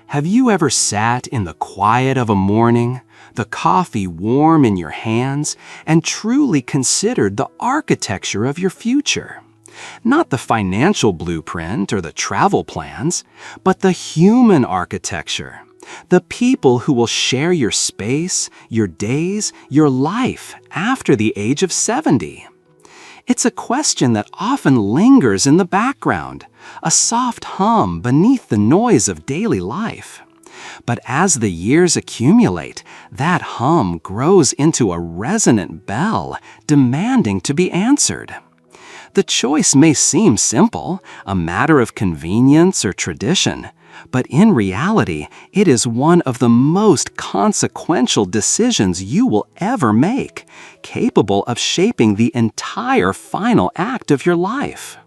Have you ever sat in the quiet of a morning, the coffee warm in your hands, and truly considered the architecture of your future? Not the financial blueprint or the travel plans, but the human architecture. The people who will share your space, your days, your life after the age of 70. It's a question that often lingers in the background, a soft hum beneath the noise of daily life. But as the years accumulate, that hum grows into a resonant bell, demanding to be answered. The choice may seem simple, a matter of convenience or tradition, but in reality, it is one of the most consequential decisions you will ever make, capable of shaping the entire final act of your life.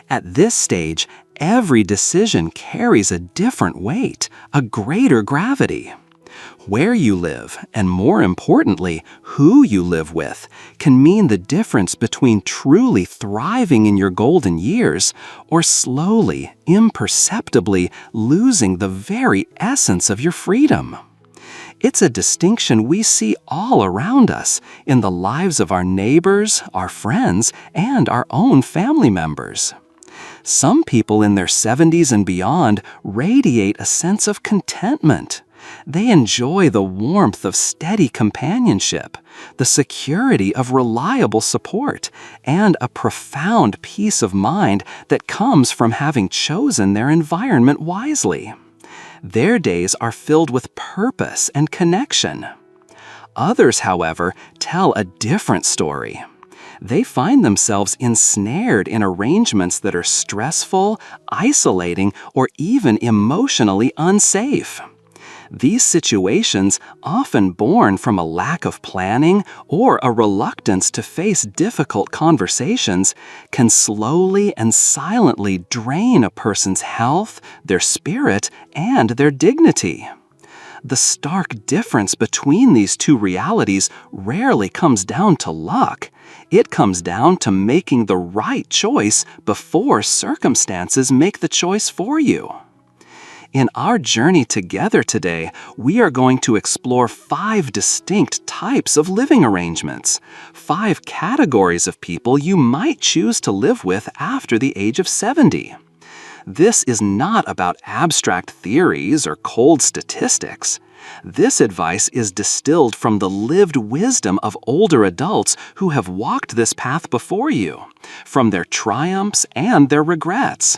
At this stage, every decision carries a different weight, a greater gravity. Where you live, and more importantly, who you live with, can mean the difference between truly thriving in your golden years or slowly, imperceptibly losing the very essence of your freedom. It's a distinction we see all around us in the lives of our neighbors, our friends, and our own family members. Some people in their 70s and beyond radiate a sense of contentment. They enjoy the warmth of steady companionship, the security of reliable support, and a profound peace of mind that comes from having chosen their environment wisely. Their days are filled with purpose and connection. Others, however, tell a different story. They find themselves ensnared in arrangements that are stressful, isolating, or even emotionally unsafe. These situations, often born from a lack of planning or a reluctance to face difficult conversations, can slowly and silently drain a person's health, their spirit, and their dignity. The stark difference between these two realities rarely comes down to luck. It comes down to making the right choice before circumstances make the choice for you. In our journey together today, we are going to explore 5 distinct types of living arrangements, 5 categories of people you might choose to live with after the age of 70. This is not about abstract theories or cold statistics. This advice is distilled from the lived wisdom of older adults who have walked this path before you, from their triumphs and their regrets.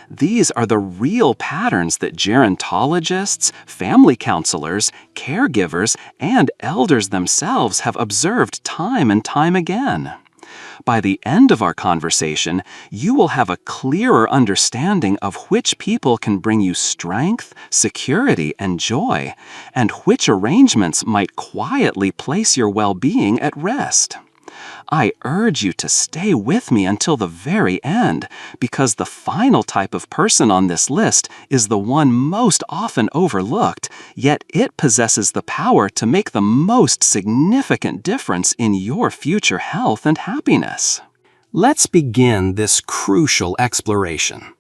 These are the real patterns that gerontologists, family counselors, caregivers, and elders themselves have observed time and time again. By the end of our conversation, you will have a clearer understanding of which people can bring you strength, security, and joy, and which arrangements might quietly place your well-being at rest. I urge you to stay with me until the very end, because the final type of person on this list is the one most often overlooked, yet it possesses the power to make the most significant difference in your future health and happiness. Let's begin this crucial exploration.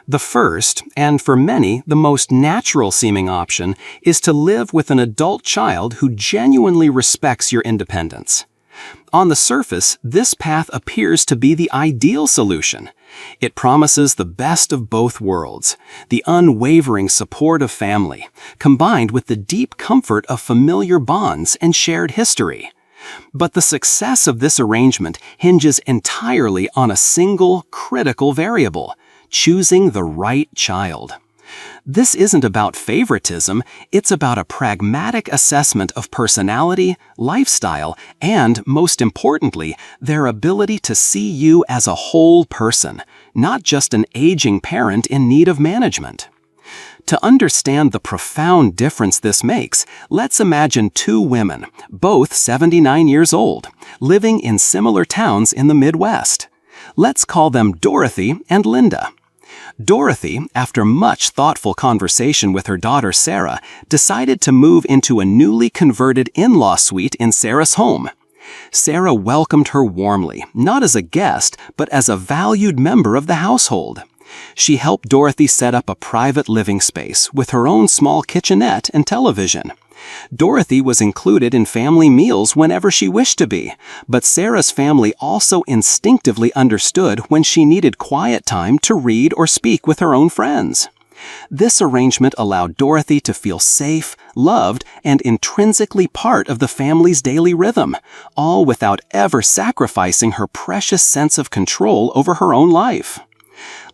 The first, and for many the most natural-seeming option, is to live with an adult child who genuinely respects your independence. On the surface, this path appears to be the ideal solution. It promises the best of both worlds, the unwavering support of family, combined with the deep comfort of familiar bonds and shared history. But the success of this arrangement hinges entirely on a single, critical variable: choosing the right child. This isn't about favoritism, it's about a pragmatic assessment of personality, lifestyle, and, most importantly, their ability to see you as a whole person, not just an aging parent in need of management. To understand the profound difference this makes, let's imagine 2 women, both 79 years old, living in similar towns in the Midwest. Let's call them Dorothy and Linda. Dorothy, after much thoughtful conversation with her daughter Sarah, decided to move into a newly converted in-law suite in Sarah's home. Sarah welcomed her warmly, not as a guest, but as a valued member of the household. She helped Dorothy set up a private living space with her own small kitchenette and television. Dorothy was included in family meals whenever she wished to be, but Sarah's family also instinctively understood when she needed quiet time to read or speak with her own friends. This arrangement allowed Dorothy to feel safe, loved, and intrinsically part of the family's daily rhythm, all without ever sacrificing her precious sense of control over her own life.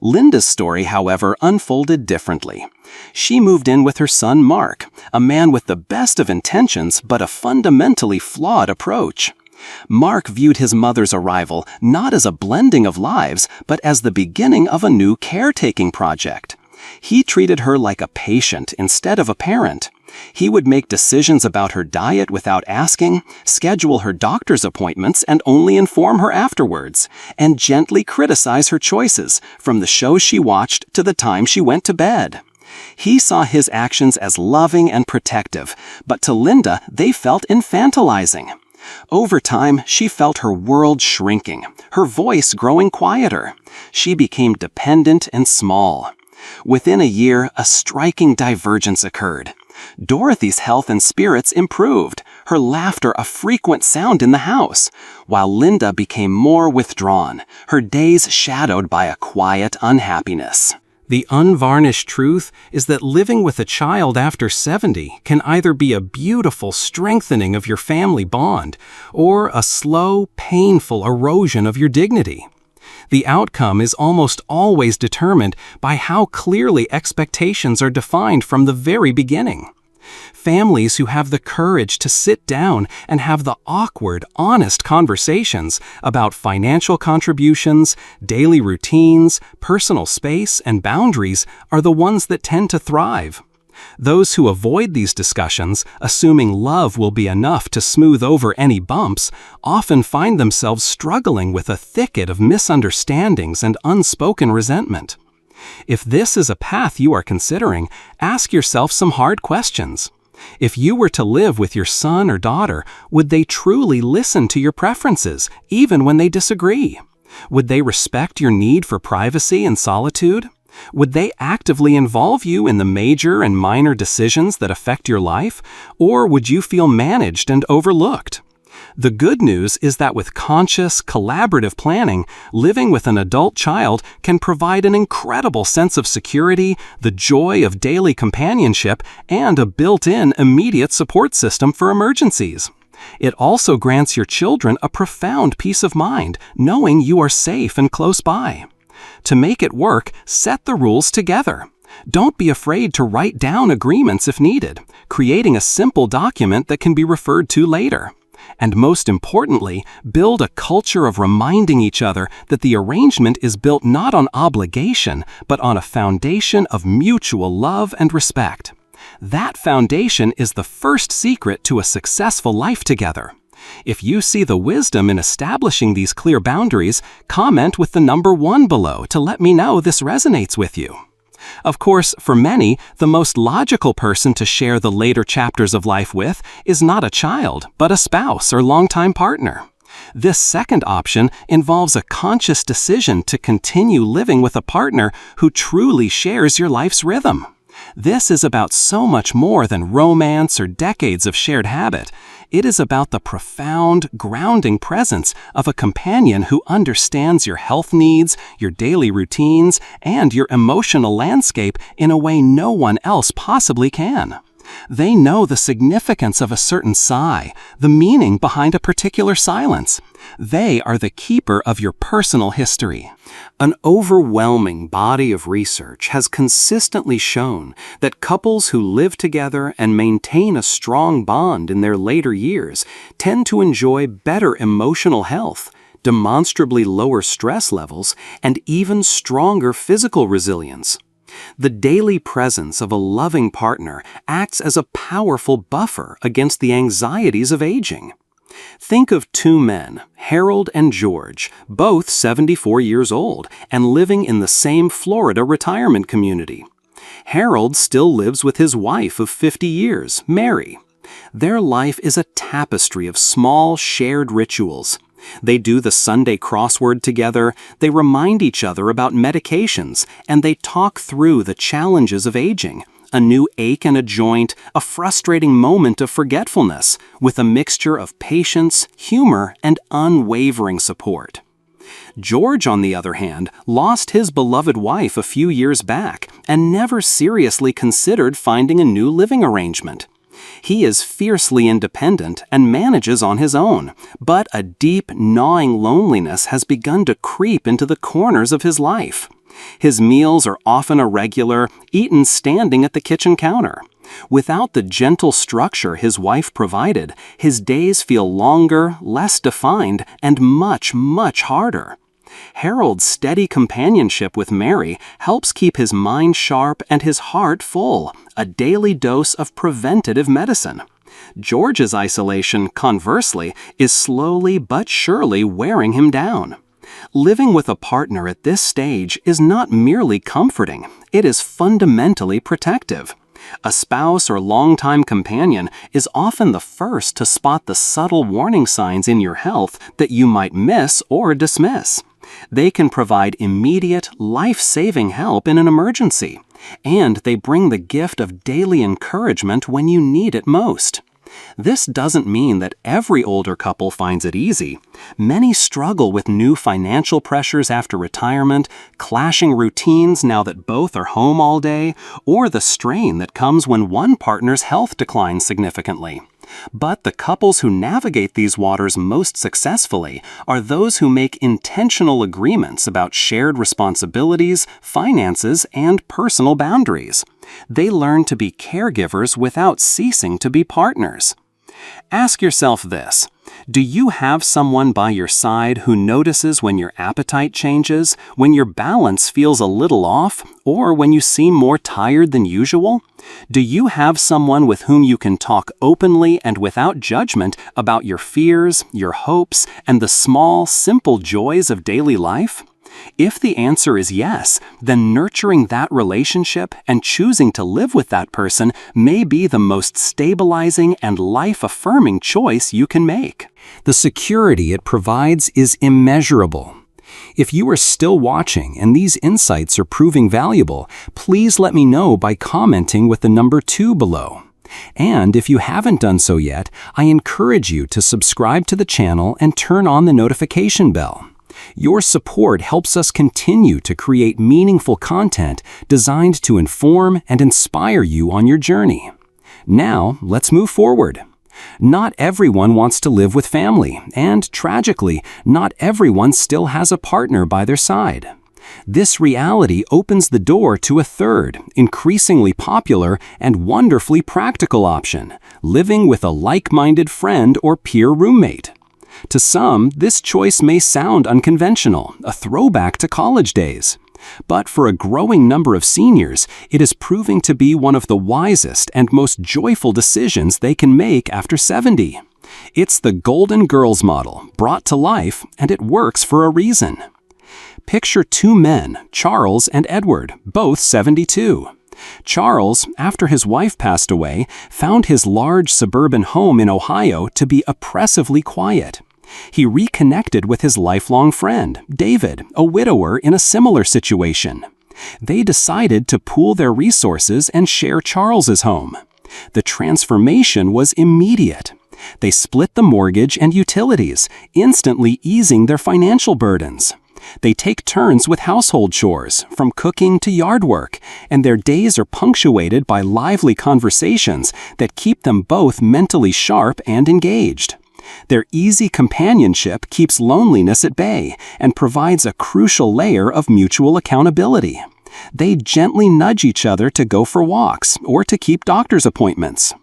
Linda's story, however, unfolded differently. She moved in with her son Mark, a man with the best of intentions but a fundamentally flawed approach. Mark viewed his mother's arrival not as a blending of lives, but as the beginning of a new caretaking project. He treated her like a patient instead of a parent. He would make decisions about her diet without asking, schedule her doctor's appointments and only inform her afterwards, and gently criticize her choices, from the shows she watched to the time she went to bed. He saw his actions as loving and protective, but to Linda they felt infantilizing. Over time, she felt her world shrinking, her voice growing quieter. She became dependent and small. Within a year, a striking divergence occurred. Dorothy's health and spirits improved, her laughter a frequent sound in the house, while Linda became more withdrawn, her days shadowed by a quiet unhappiness. The unvarnished truth is that living with a child after 70 can either be a beautiful strengthening of your family bond or a slow, painful erosion of your dignity. The outcome is almost always determined by how clearly expectations are defined from the very beginning. Families who have the courage to sit down and have the awkward, honest conversations about financial contributions, daily routines, personal space, and boundaries are the ones that tend to thrive. Those who avoid these discussions, assuming love will be enough to smooth over any bumps, often find themselves struggling with a thicket of misunderstandings and unspoken resentment. If this is a path you are considering, ask yourself some hard questions. If you were to live with your son or daughter, would they truly listen to your preferences, even when they disagree? Would they respect your need for privacy and solitude? Would they actively involve you in the major and minor decisions that affect your life, or would you feel managed and overlooked? The good news is that with conscious, collaborative planning, living with an adult child can provide an incredible sense of security, the joy of daily companionship, and a built-in immediate support system for emergencies. It also grants your children a profound peace of mind, knowing you are safe and close by. To make it work, set the rules together. Don't be afraid to write down agreements if needed, creating a simple document that can be referred to later. And most importantly, build a culture of reminding each other that the arrangement is built not on obligation, but on a foundation of mutual love and respect. That foundation is the first secret to a successful life together. If you see the wisdom in establishing these clear boundaries, comment with the number 1 below to let me know this resonates with you. Of course, for many, the most logical person to share the later chapters of life with is not a child, but a spouse or longtime partner. This second option involves a conscious decision to continue living with a partner who truly shares your life's rhythm. This is about so much more than romance or decades of shared habit. It is about the profound, grounding presence of a companion who understands your health needs, your daily routines, and your emotional landscape in a way no one else possibly can. They know the significance of a certain sigh, the meaning behind a particular silence. They are the keeper of your personal history. An overwhelming body of research has consistently shown that couples who live together and maintain a strong bond in their later years tend to enjoy better emotional health, demonstrably lower stress levels, and even stronger physical resilience. The daily presence of a loving partner acts as a powerful buffer against the anxieties of aging. Think of 2 men, Harold and George, both 74 years old and living in the same Florida retirement community. Harold still lives with his wife of 50 years, Mary. Their life is a tapestry of small shared rituals. They do the Sunday crossword together, they remind each other about medications, and they talk through the challenges of aging, a new ache in a joint, a frustrating moment of forgetfulness, with a mixture of patience, humor, and unwavering support. George, on the other hand, lost his beloved wife a few years back and never seriously considered finding a new living arrangement. He is fiercely independent and manages on his own, but a deep, gnawing loneliness has begun to creep into the corners of his life. His meals are often irregular, eaten standing at the kitchen counter. Without the gentle structure his wife provided, his days feel longer, less defined, and much, much harder. Harold's steady companionship with Mary helps keep his mind sharp and his heart full, a daily dose of preventative medicine. George's isolation, conversely, is slowly but surely wearing him down. Living with a partner at this stage is not merely comforting, it is fundamentally protective. A spouse or longtime companion is often the first to spot the subtle warning signs in your health that you might miss or dismiss. They can provide immediate, life-saving help in an emergency, and they bring the gift of daily encouragement when you need it most. This doesn't mean that every older couple finds it easy. Many struggle with new financial pressures after retirement, clashing routines now that both are home all day, or the strain that comes when one partner's health declines significantly. But the couples who navigate these waters most successfully are those who make intentional agreements about shared responsibilities, finances, and personal boundaries. They learn to be caregivers without ceasing to be partners. Ask yourself this: do you have someone by your side who notices when your appetite changes, when your balance feels a little off, or when you seem more tired than usual? Do you have someone with whom you can talk openly and without judgment about your fears, your hopes, and the small, simple joys of daily life? If the answer is yes, then nurturing that relationship and choosing to live with that person may be the most stabilizing and life-affirming choice you can make. The security it provides is immeasurable. If you are still watching and these insights are proving valuable, please let me know by commenting with the number 2 below. And if you haven't done so yet, I encourage you to subscribe to the channel and turn on the notification bell. Your support helps us continue to create meaningful content designed to inform and inspire you on your journey. Now, let's move forward. Not everyone wants to live with family, and tragically, not everyone still has a partner by their side. This reality opens the door to a third, increasingly popular and wonderfully practical option: living with a like-minded friend or peer roommate. To some, this choice may sound unconventional, a throwback to college days. But for a growing number of seniors, it is proving to be one of the wisest and most joyful decisions they can make after 70. It's the Golden Girls model, brought to life, and it works for a reason. Picture 2 men, Charles and Edward, both 72. Charles, after his wife passed away, found his large suburban home in Ohio to be oppressively quiet. He reconnected with his lifelong friend, David, a widower in a similar situation. They decided to pool their resources and share Charles's home. The transformation was immediate. They split the mortgage and utilities, instantly easing their financial burdens. They take turns with household chores, from cooking to yard work, and their days are punctuated by lively conversations that keep them both mentally sharp and engaged. Their easy companionship keeps loneliness at bay and provides a crucial layer of mutual accountability. They gently nudge each other to go for walks or to keep doctor's appointments.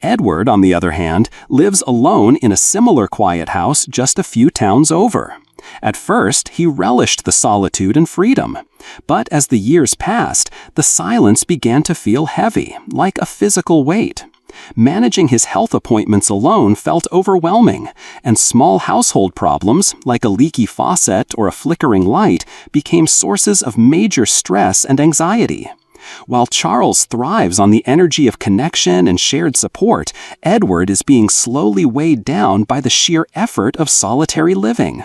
Edward, on the other hand, lives alone in a similar quiet house just a few towns over. At first, he relished the solitude and freedom. But as the years passed, the silence began to feel heavy, like a physical weight. Managing his health appointments alone felt overwhelming, and small household problems, like a leaky faucet or a flickering light, became sources of major stress and anxiety. While Charles thrives on the energy of connection and shared support, Edward is being slowly weighed down by the sheer effort of solitary living.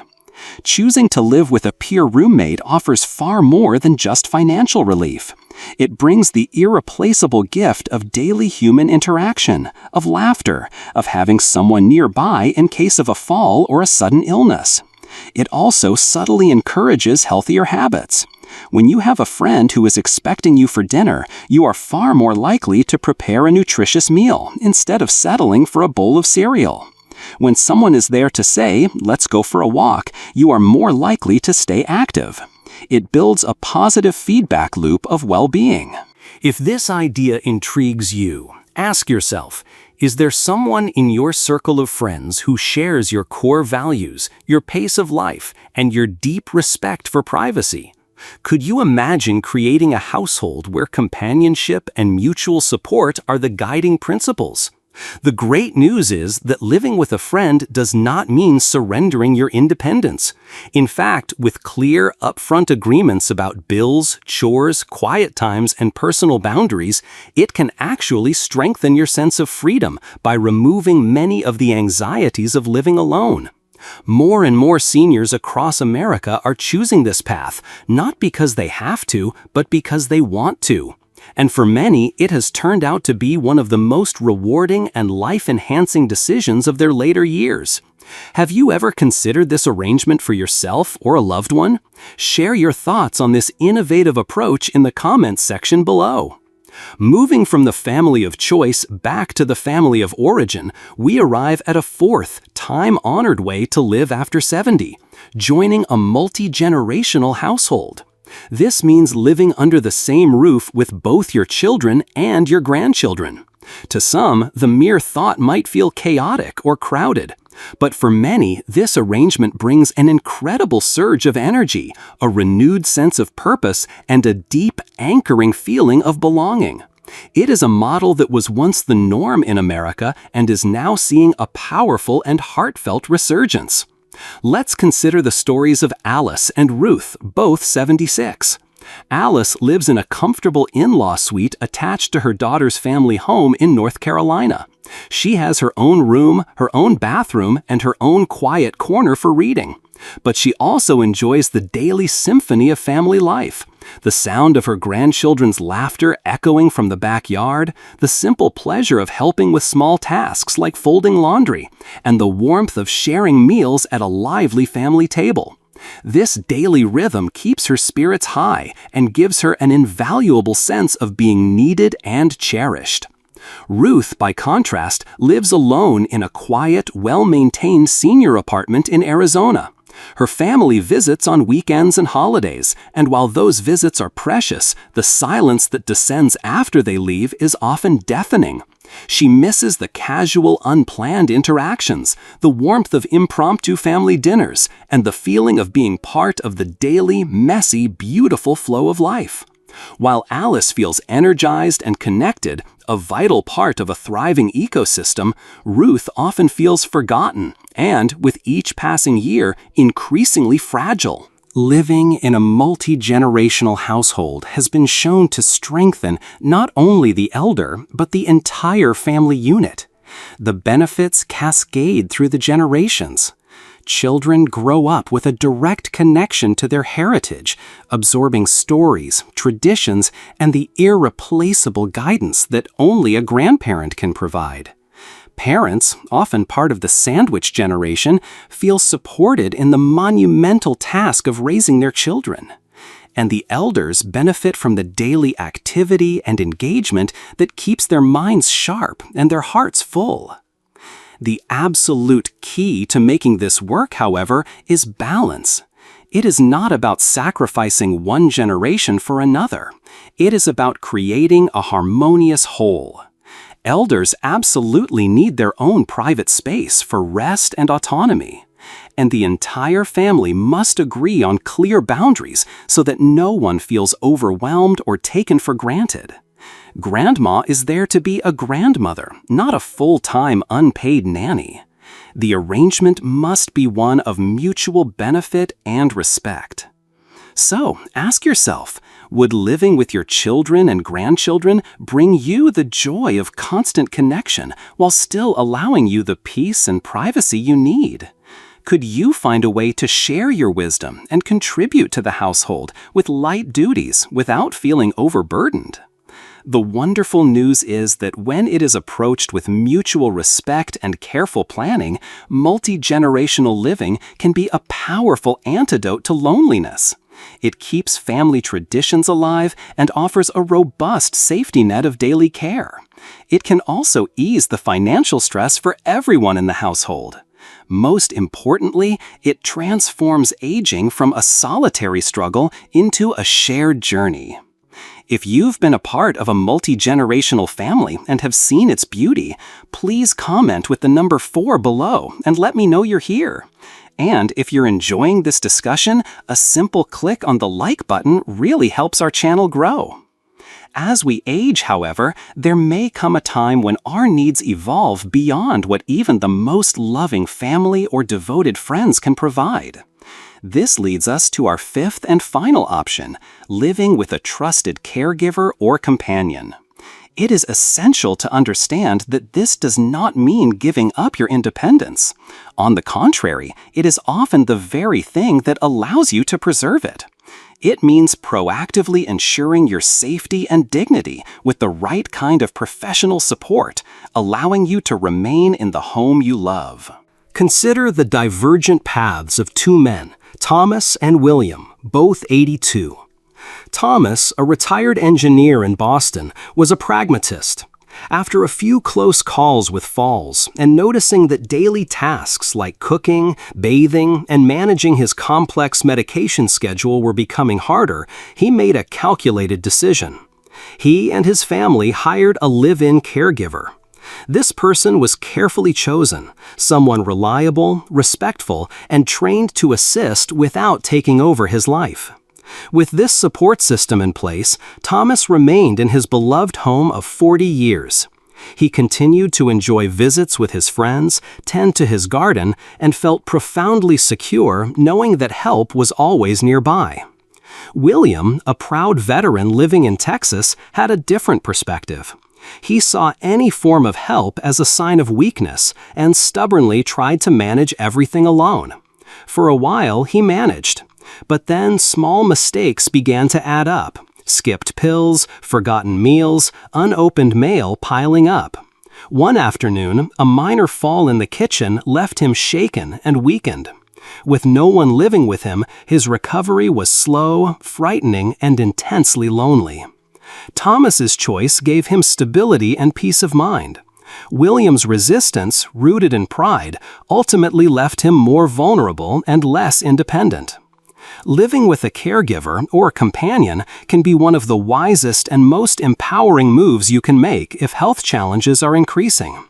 Choosing to live with a peer roommate offers far more than just financial relief. It brings the irreplaceable gift of daily human interaction, of laughter, of having someone nearby in case of a fall or a sudden illness. It also subtly encourages healthier habits. When you have a friend who is expecting you for dinner, you are far more likely to prepare a nutritious meal instead of settling for a bowl of cereal. When someone is there to say, "Let's go for a walk," you are more likely to stay active. It builds a positive feedback loop of well-being. If this idea intrigues you, ask yourself, is there someone in your circle of friends who shares your core values, your pace of life, and your deep respect for privacy? Could you imagine creating a household where companionship and mutual support are the guiding principles? The great news is that living with a friend does not mean surrendering your independence. In fact, with clear, upfront agreements about bills, chores, quiet times, and personal boundaries, it can actually strengthen your sense of freedom by removing many of the anxieties of living alone. More and more seniors across America are choosing this path, not because they have to, but because they want to. And for many, it has turned out to be one of the most rewarding and life-enhancing decisions of their later years. Have you ever considered this arrangement for yourself or a loved one? Share your thoughts on this innovative approach in the comments section below. Moving from the family of choice back to the family of origin, we arrive at a fourth, time-honored way to live after 70, joining a multi-generational household. This means living under the same roof with both your children and your grandchildren. To some, the mere thought might feel chaotic or crowded. But for many, this arrangement brings an incredible surge of energy, a renewed sense of purpose, and a deep, anchoring feeling of belonging. It is a model that was once the norm in America and is now seeing a powerful and heartfelt resurgence. Let's consider the stories of Alice and Ruth, both 76. Alice lives in a comfortable in-law suite attached to her daughter's family home in North Carolina. She has her own room, her own bathroom, and her own quiet corner for reading. But she also enjoys the daily symphony of family life. The sound of her grandchildren's laughter echoing from the backyard, the simple pleasure of helping with small tasks like folding laundry, and the warmth of sharing meals at a lively family table. This daily rhythm keeps her spirits high and gives her an invaluable sense of being needed and cherished. Ruth, by contrast, lives alone in a quiet, well-maintained senior apartment in Arizona. Her family visits on weekends and holidays, and while those visits are precious, the silence that descends after they leave is often deafening. She misses the casual, unplanned interactions, the warmth of impromptu family dinners, and the feeling of being part of the daily, messy, beautiful flow of life. While Alice feels energized and connected, a vital part of a thriving ecosystem, Ruth often feels forgotten and, with each passing year, increasingly fragile. Living in a multi-generational household has been shown to strengthen not only the elder, but the entire family unit. The benefits cascade through the generations. Children grow up with a direct connection to their heritage, absorbing stories, traditions, and the irreplaceable guidance that only a grandparent can provide. Parents, often part of the sandwich generation, feel supported in the monumental task of raising their children. And the elders benefit from the daily activity and engagement that keeps their minds sharp and their hearts full. The absolute key to making this work, however, is balance. It is not about sacrificing one generation for another. It is about creating a harmonious whole. Elders absolutely need their own private space for rest and autonomy. And the entire family must agree on clear boundaries so that no one feels overwhelmed or taken for granted. Grandma is there to be a grandmother, not a full-time unpaid nanny. The arrangement must be one of mutual benefit and respect. So, ask yourself, Would living with your children and grandchildren bring you the joy of constant connection while still allowing you the peace and privacy you need? Could you find a way to share your wisdom and contribute to the household with light duties without feeling overburdened? The wonderful news is that when it is approached with mutual respect and careful planning, multi-generational living can be a powerful antidote to loneliness. It keeps family traditions alive and offers a robust safety net of daily care. It can also ease the financial stress for everyone in the household. Most importantly, it transforms aging from a solitary struggle into a shared journey. If you've been a part of a multi-generational family and have seen its beauty, please comment with the number 4 below and let me know you're here. And if you're enjoying this discussion, a simple click on the like button really helps our channel grow. As we age, however, there may come a time when our needs evolve beyond what even the most loving family or devoted friends can provide. This leads us to our 5th and final option, living with a trusted caregiver or companion. It is essential to understand that this does not mean giving up your independence. On the contrary, it is often the very thing that allows you to preserve it. It means proactively ensuring your safety and dignity with the right kind of professional support, allowing you to remain in the home you love. Consider the divergent paths of 2 men, Thomas and William, both 82. Thomas, a retired engineer in Boston, was a pragmatist. After a few close calls with falls and noticing that daily tasks like cooking, bathing, and managing his complex medication schedule were becoming harder, he made a calculated decision. He and his family hired a live-in caregiver. This person was carefully chosen, someone reliable, respectful, and trained to assist without taking over his life. With this support system in place, Thomas remained in his beloved home of 40 years. He continued to enjoy visits with his friends, tend to his garden, and felt profoundly secure knowing that help was always nearby. William, a proud veteran living in Texas, had a different perspective. He saw any form of help as a sign of weakness and stubbornly tried to manage everything alone. For a while, he managed. But then small mistakes began to add up. Skipped pills, forgotten meals, unopened mail piling up. One afternoon, a minor fall in the kitchen left him shaken and weakened. With no one living with him, his recovery was slow, frightening, and intensely lonely. Thomas's choice gave him stability and peace of mind. William's resistance, rooted in pride, ultimately left him more vulnerable and less independent. Living with a caregiver or companion can be one of the wisest and most empowering moves you can make if health challenges are increasing.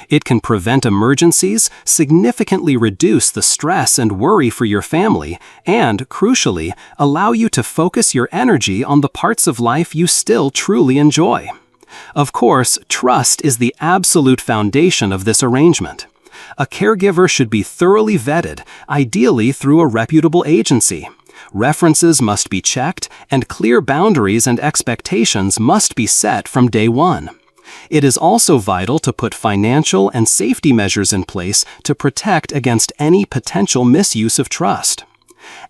It can prevent emergencies, significantly reduce the stress and worry for your family, and, crucially, allow you to focus your energy on the parts of life you still truly enjoy. Of course, trust is the absolute foundation of this arrangement. A caregiver should be thoroughly vetted, ideally through a reputable agency. References must be checked, and clear boundaries and expectations must be set from day one. It is also vital to put financial and safety measures in place to protect against any potential misuse of trust.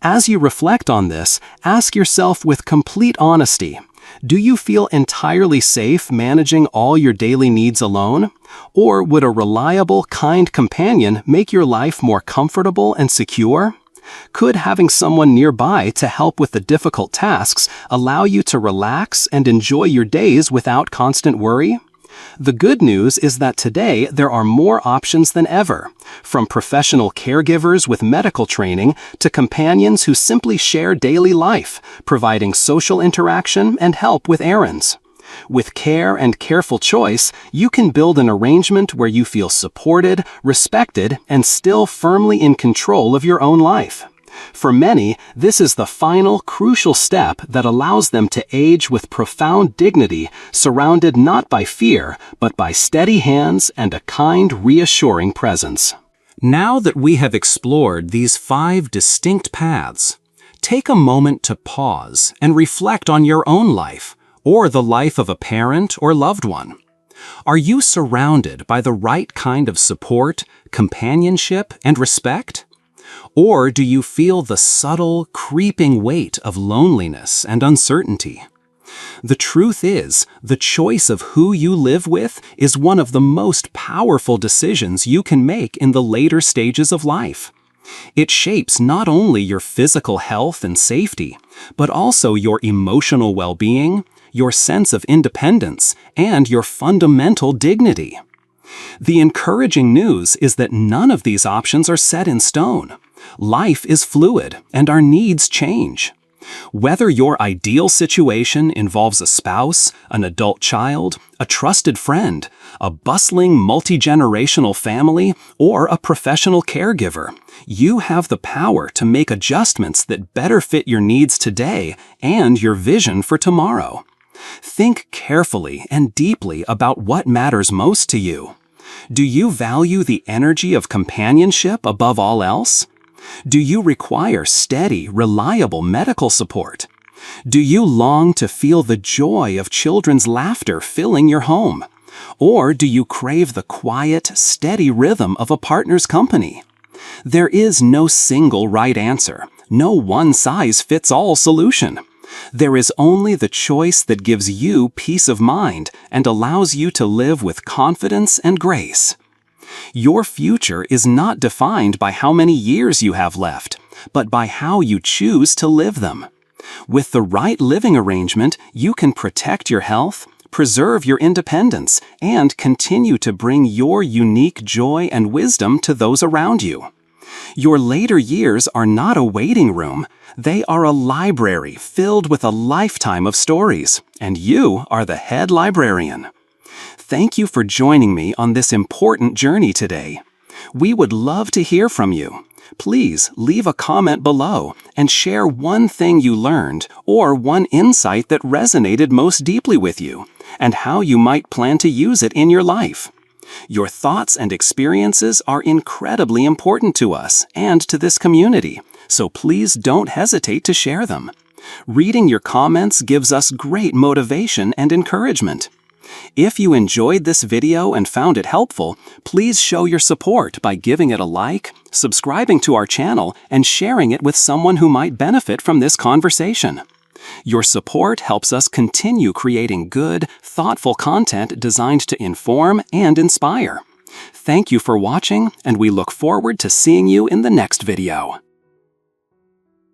As you reflect on this, ask yourself with complete honesty, do you feel entirely safe managing all your daily needs alone? Or would a reliable, kind companion make your life more comfortable and secure? Could having someone nearby to help with the difficult tasks allow you to relax and enjoy your days without constant worry? The good news is that today there are more options than ever, from professional caregivers with medical training to companions who simply share daily life, providing social interaction and help with errands. With care and careful choice, you can build an arrangement where you feel supported, respected, and still firmly in control of your own life. For many, this is the final, crucial step that allows them to age with profound dignity, surrounded not by fear, but by steady hands and a kind, reassuring presence. Now that we have explored these 5 distinct paths, Take a moment to pause and reflect on your own life, or the life of a parent or loved one. Are you surrounded by the right kind of support, companionship, and respect? Or do you feel the subtle, creeping weight of loneliness and uncertainty? The truth is, the choice of who you live with is one of the most powerful decisions you can make in the later stages of life. It shapes not only your physical health and safety, but also your emotional well-being, your sense of independence, and your fundamental dignity. The encouraging news is that none of these options are set in stone. Life is fluid, and our needs change. Whether your ideal situation involves a spouse, an adult child, a trusted friend, a bustling multi-generational family, or a professional caregiver, you have the power to make adjustments that better fit your needs today and your vision for tomorrow. Think carefully and deeply about what matters most to you. Do you value the energy of companionship above all else? Do you require steady, reliable medical support? Do you long to feel the joy of children's laughter filling your home? Or do you crave the quiet, steady rhythm of a partner's company? There is no single right answer, no one-size-fits-all solution. There is only the choice that gives you peace of mind and allows you to live with confidence and grace. Your future is not defined by how many years you have left, but by how you choose to live them. With the right living arrangement, you can protect your health, preserve your independence, and continue to bring your unique joy and wisdom to those around you. Your later years are not a waiting room. They are a library filled with a lifetime of stories, and you are the head librarian. Thank you for joining me on this important journey today. We would love to hear from you. Please leave a comment below and share one thing you learned or one insight that resonated most deeply with you, and how you might plan to use it in your life. Your thoughts and experiences are incredibly important to us and to this community, so please don't hesitate to share them. Reading your comments gives us great motivation and encouragement. If you enjoyed this video and found it helpful, please show your support by giving it a like, subscribing to our channel, and sharing it with someone who might benefit from this conversation. Your support helps us continue creating good, thoughtful content designed to inform and inspire. Thank you for watching, and we look forward to seeing you in the next video.